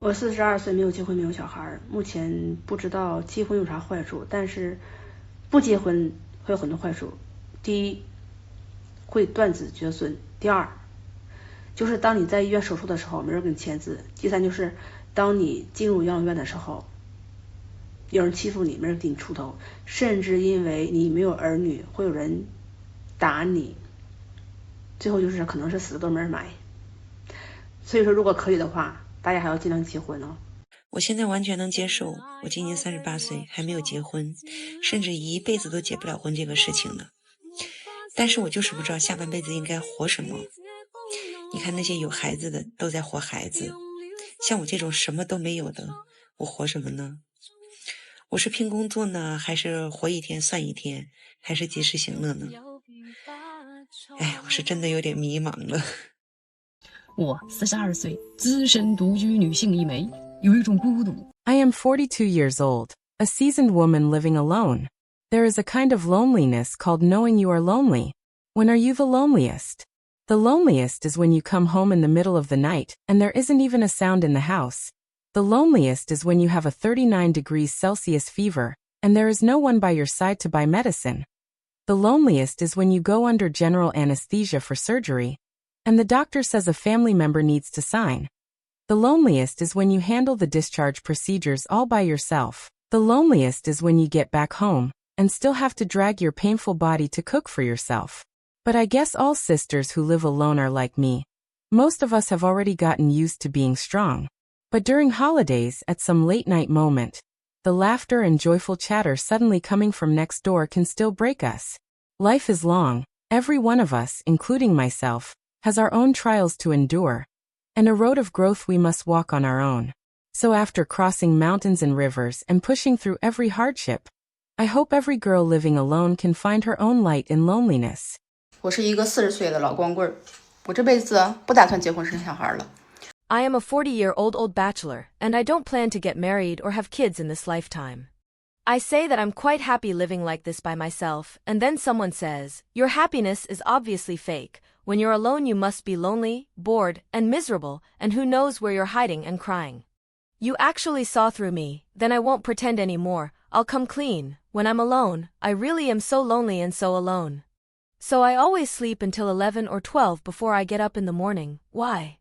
我42岁，没有结婚，没有小孩，目前不知道结婚有啥坏处，但是不结婚会有很多坏处。第一，会断子绝孙；第二，就是当你在医院手术的时候，没人给你签字；第三，就是当你进入养老院的时候，有人欺负你，没人给你出头，甚至因为你没有儿女，会有人打你。最后就是可能是死的都没人埋。所以说，如果可以的话，大家还要尽量结婚哦。我现在完全能接受，我今年38岁，还没有结婚，甚至一辈子都结不了婚这个事情呢。但是我就是不知道下半辈子应该活什么。你看那些有孩子的都在活孩子，像我这种什么都没有的，我活什么呢？我是拼工作呢，还是活一天算一天，还是及时行乐呢？哎，我是真的有点迷茫了。我42岁，资深独居女性一枚，有一种孤独。I am 42 years old, a seasoned woman living alone. There is a kind of loneliness called knowing you are lonely. When are you the loneliest? The loneliest is when you come home in the middle of the night and there isn't even a sound in the house. The loneliest is when you have a 39 degrees Celsius fever and there is no one by your side to buy medicine. The loneliest is when you go under general anesthesia for surgery and the doctor says a family member needs to sign. The loneliest is when you handle the discharge procedures all by yourself. The loneliest is when you get back home and still have to drag your painful body to cook for yourself. But I guess all sisters who live alone are like me. Most of us have already gotten used to being strong. But during holidays, at some late-night moment, the laughter and joyful chatter suddenly coming from next door can still break us. Life is long. Every one of us, including myself, has our own trials to endure, and a road of growth we must walk on our own. So after crossing mountains and rivers and pushing through every hardship, I hope every girl living alone can find her own light in loneliness. 我是一个40岁的老光棍，我这辈子不打算结婚生小孩了。I am a 40-year-old bachelor, and I don't plan to get married or have kids in this lifetime. I say that I'm quite happy living like this by myself, and then someone says, your happiness is obviously fake. When you're alone you must be lonely, bored, and miserable, and who knows where you're hiding and crying. You actually saw through me, then I won't pretend anymore, I'll come clean. When I'm alone, I really am so lonely and so alone. So I always sleep until 11 or 12 before I get up in the morning. Why?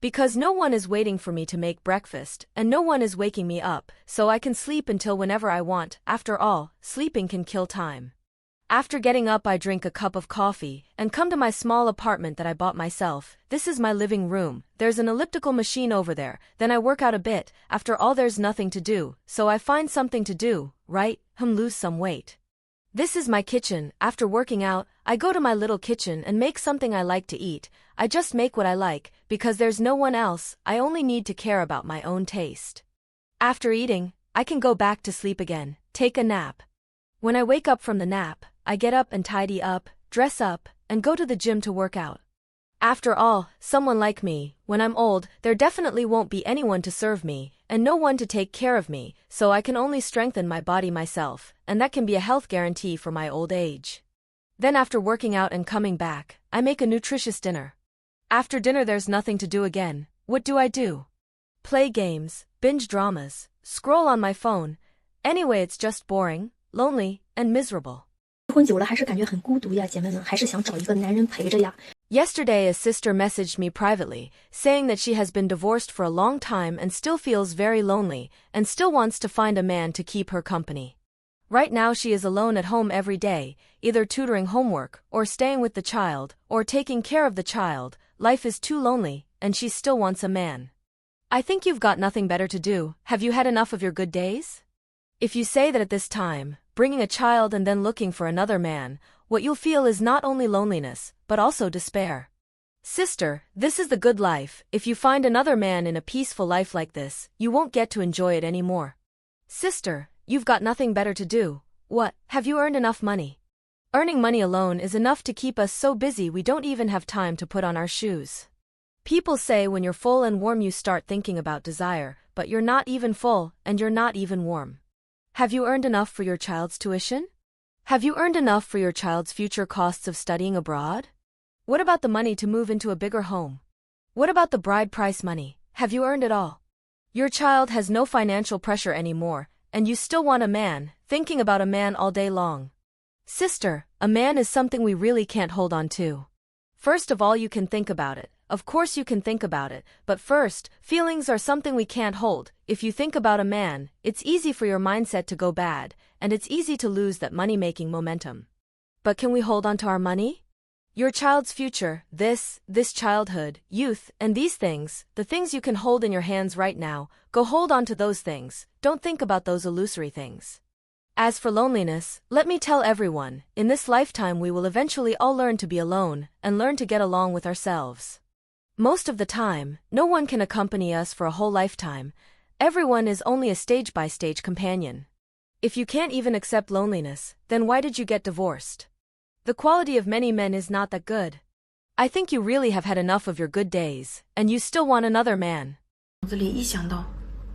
Because no one is waiting for me to make breakfast, and no one is waking me up, so I can sleep until whenever I want. After all, sleeping can kill time. After getting up I drink a cup of coffee, and come to my small apartment that I bought myself. This is my living room, there's an elliptical machine over there, then I work out a bit. After all there's nothing to do, so I find something to do, right? Lose some weight. This is my kitchen. After working out, I go to my little kitchen and make something I like to eat. I just make what I like, because there's no one else, I only need to care about my own taste. After eating, I can go back to sleep again, take a nap. When I wake up from the nap, I get up and tidy up, dress up, and go to the gym to work out. After all, someone like me, when I'm old, there definitely won't be anyone to serve me, and no one to take care of me, so I can only strengthen my body myself, and that can be a health guarantee for my old age. Then after working out and coming back, I make a nutritious dinner. After dinner there's nothing to do again. What do? Play games, binge dramas, scroll on my phone. Anyway, it's just boring, lonely, and miserable. 婚久了还是感觉很孤独呀，姐妹们，还是想找一个男人陪着呀。 Yesterday a sister messaged me privately, saying that she has been divorced for a long time and still feels very lonely, and still wants to find a man to keep her company. Right now she is alone at home every day, either tutoring homework, or staying with the child, or taking care of the child. Life is too lonely, and she still wants a man. I think you've got nothing better to do. Have you had enough of your good days? If you say that at this time, bringing a child and then looking for another man, what you'll feel is not only loneliness, but also despair. Sister, this is the good life. If you find another man in a peaceful life like this, you won't get to enjoy it anymore. Sister, you've got nothing better to do. What, have you earned enough money? Earning money alone is enough to keep us so busy we don't even have time to put on our shoes. People say when you're full and warm you start thinking about desire, but you're not even full, and you're not even warm. Have you earned enough for your child's tuition? Have you earned enough for your child's future costs of studying abroad? What about the money to move into a bigger home? What about the bride price money? Have you earned it all? Your child has no financial pressure anymore, and you still want a man, thinking about a man all day long. Sister, a man is something we really can't hold on to. First of all, you can think about it. Of course you can think about it, but first, feelings are something we can't hold. If you think about a man, it's easy for your mindset to go bad, and it's easy to lose that money-making momentum. But can we hold on to our money? Your child's future, this childhood, youth, and these things, the things you can hold in your hands right now, go hold on to those things, don't think about those illusory things. As for loneliness, let me tell everyone, in this lifetime we will eventually all learn to be alone, and learn to get along with ourselves. Most of the time, no one can accompany us for a whole lifetime. Everyone is only a stage-by-stage companion. If you can't even accept loneliness, then why did you get divorced? The quality of many men is not that good. I think you really have had enough of your good days, and you still want another man. 脑子里一想到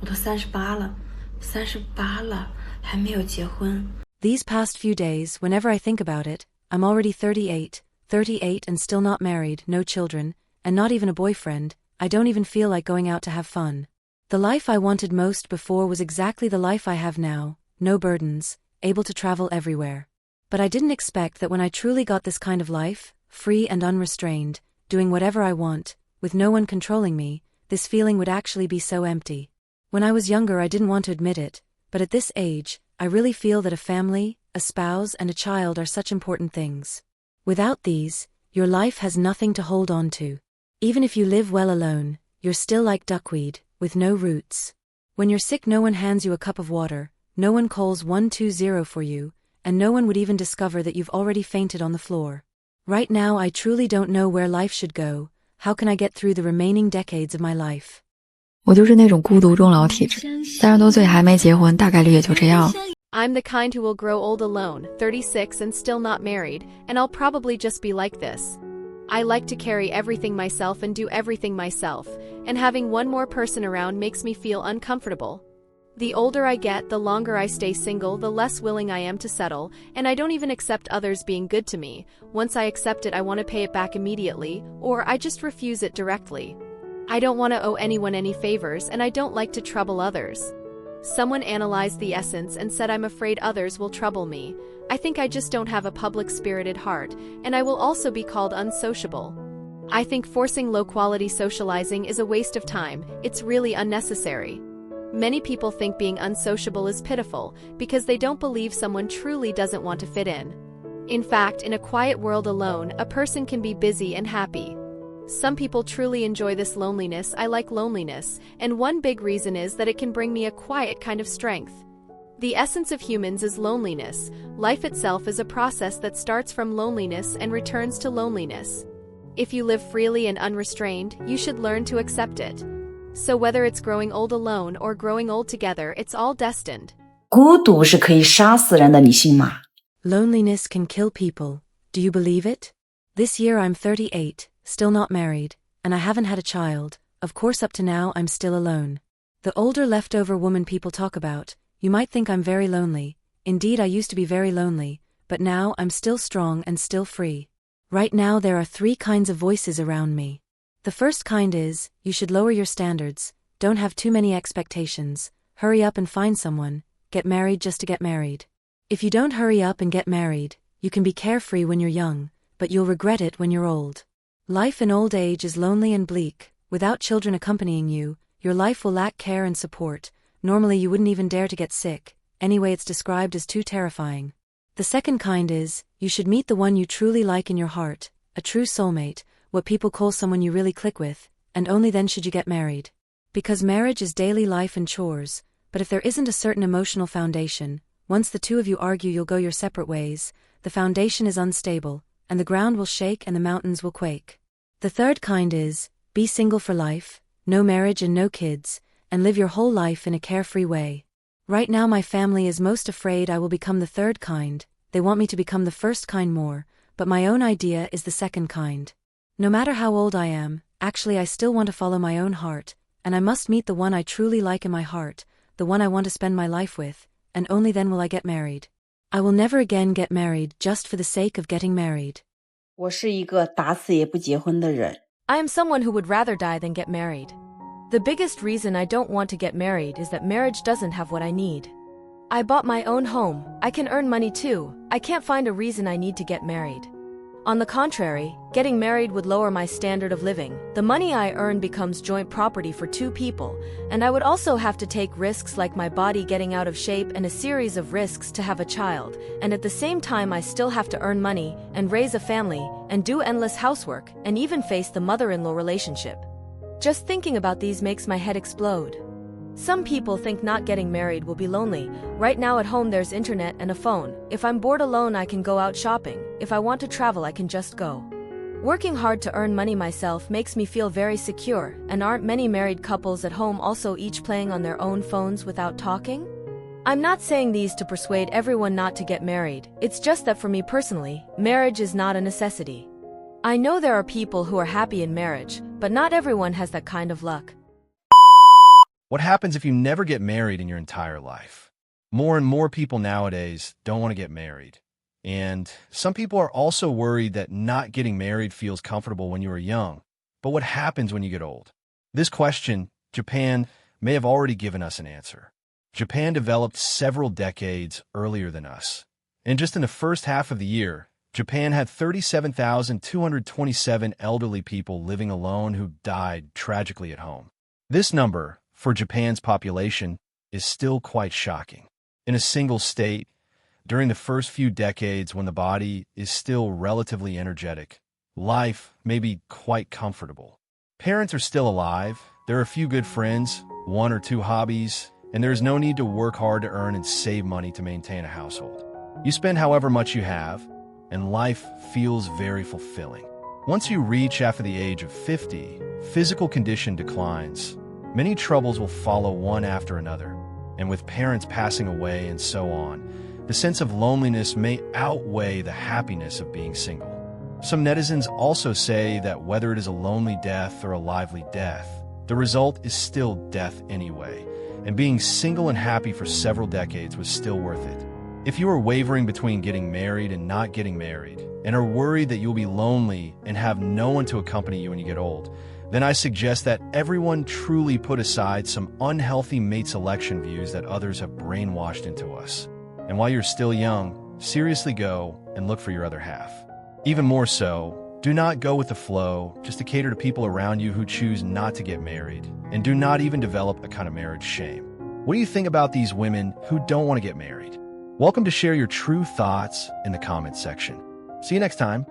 我都38了，38了，还没有结婚。 These past few days, whenever I think about it, I'm already 38 and still not married, no children, and not even a boyfriend. I don't even feel like going out to have fun. The life I wanted most before was exactly the life I have now, no burdens, able to travel everywhere. But I didn't expect that when I truly got this kind of life, free and unrestrained, doing whatever I want, with no one controlling me, this feeling would actually be so empty. When I was younger I didn't want to admit it, but at this age, I really feel that a family, a spouse and a child are such important things. Without these, your life has nothing to hold on to. Even if you live well alone, you're still like duckweed, with no roots. When you're sick no one hands you a cup of water, no one calls 120 for you, and no one would even discover that you've already fainted on the floor. Right now I truly don't know where life should go. How can I get through the remaining decades of my life? 我就是那种孤独终老体质，30多岁还没结婚，大概率也就这样。I'm the kind who will grow old alone, 36 and still not married, and I'll probably just be like this. I like to carry everything myself and do everything myself, and having one more person around makes me feel uncomfortable. The older I get, the longer I stay single, the less willing I am to settle, and I don't even accept others being good to me. Once I accept it, I want to pay it back immediately, or I just refuse it directly. I don't want to owe anyone any favors, and I don't like to trouble others. Someone analyzed the essence and said I'm afraid others will trouble me. I think I just don't have a public-spirited heart, and I will also be called unsociable. I think forcing low-quality socializing is a waste of time. It's really unnecessary. Many people think being unsociable is pitiful because they don't believe someone truly doesn't want to fit in. In fact, in a quiet world alone, a person can be busy and happy. Some people truly enjoy this loneliness. I like loneliness, and one big reason is that it can bring me a quiet kind of strength. The essence of humans is loneliness. Life itself is a process that starts from loneliness and returns to loneliness. If you live freely and unrestrained, you should learn to accept it. So whether it's growing old alone or growing old together, it's all destined. 孤独是可以杀死人的，你信吗？ Loneliness can kill people. Do you believe it? This year I'm 38, still not married, and I haven't had a child. Of course up to now I'm still alone. The older leftover woman people talk about, you might think I'm very lonely. Indeed I used to be very lonely, but now I'm still strong and still free. Right now there are 3 kinds of voices around me. The first kind is, you should lower your standards, don't have too many expectations, hurry up and find someone, get married just to get married. If you don't hurry up and get married, you can be carefree when you're young, but you'll regret it when you're old. Life in old age is lonely and bleak. Without children accompanying you, your life will lack care and support. Normally you wouldn't even dare to get sick, anyway it's described as too terrifying. The second kind is, you should meet the one you truly like in your heart, a true soulmate, what people call someone you really click with, and only then should you get married. Because marriage is daily life and chores, but if there isn't a certain emotional foundation, once the two of you argue you'll go your separate ways, the foundation is unstable, and the ground will shake and the mountains will quake. The third kind is, be single for life, no marriage and no kids, and live your whole life in a carefree way. Right now my family is most afraid I will become the third kind. They want me to become the first kind more, but my own idea is the second kind. No matter how old I am, actually I still want to follow my own heart, and I must meet the one I truly like in my heart, the one I want to spend my life with, and only then will I get married. I will never again get married just for the sake of getting married. 我是一个打死也不结婚的人。 I am someone who would rather die than get married. The biggest reason I don't want to get married is that marriage doesn't have what I need. I bought my own home, I can earn money too, I can't find a reason I need to get married. On the contrary, getting married would lower my standard of living. The money I earn becomes joint property for two people, and I would also have to take risks like my body getting out of shape and a series of risks to have a child, and at the same time I still have to earn money and raise a family and do endless housework and even face the mother-in-law relationship. Just thinking about these makes my head explode. Some people think not getting married will be lonely. Right now at home there's internet and a phone. If I'm bored alone I can go out shopping. If I want to travel I can just go. Working hard to earn money myself makes me feel very secure, and aren't many married couples at home also each playing on their own phones without talking? I'm not saying these to persuade everyone not to get married, it's just that for me personally, marriage is not a necessity. I know there are people who are happy in marriage, but not everyone has that kind of luck. What happens if you never get married in your entire life? More and more people nowadays don't want to get married. And some people are also worried that not getting married feels comfortable when you are young. But what happens when you get old? This question, Japan may have already given us an answer. Japan developed several decades earlier than us. And just in the first half of the year, Japan had 37,227 elderly people living alone who died tragically at home. This number, for Japan's population, is still quite shocking. In a single state, during the first few decades when the body is still relatively energetic, life may be quite comfortable. Parents are still alive, there are a few good friends, 1 or 2 hobbies, and there is no need to work hard to earn and save money to maintain a household. You spend however much you have, and life feels very fulfilling. Once you reach after the age of 50, physical condition declines. Many troubles will follow one after another, and with parents passing away and so on, the sense of loneliness may outweigh the happiness of being single. Some netizens also say that whether it is a lonely death or a lively death, the result is still death anyway, and being single and happy for several decades was still worth it. If you are wavering between getting married and not getting married, and are worried that you'll be lonely and have no one to accompany you when you get old, then I suggest that everyone truly put aside some unhealthy mate selection views that others have brainwashed into us. And while you're still young, seriously go and look for your other half. Even more so, do not go with the flow just to cater to people around you who choose not to get married, and do not even develop a kind of marriage shame. What do you think about these women who don't want to get married? Welcome to share your true thoughts in the comments section. See you next time.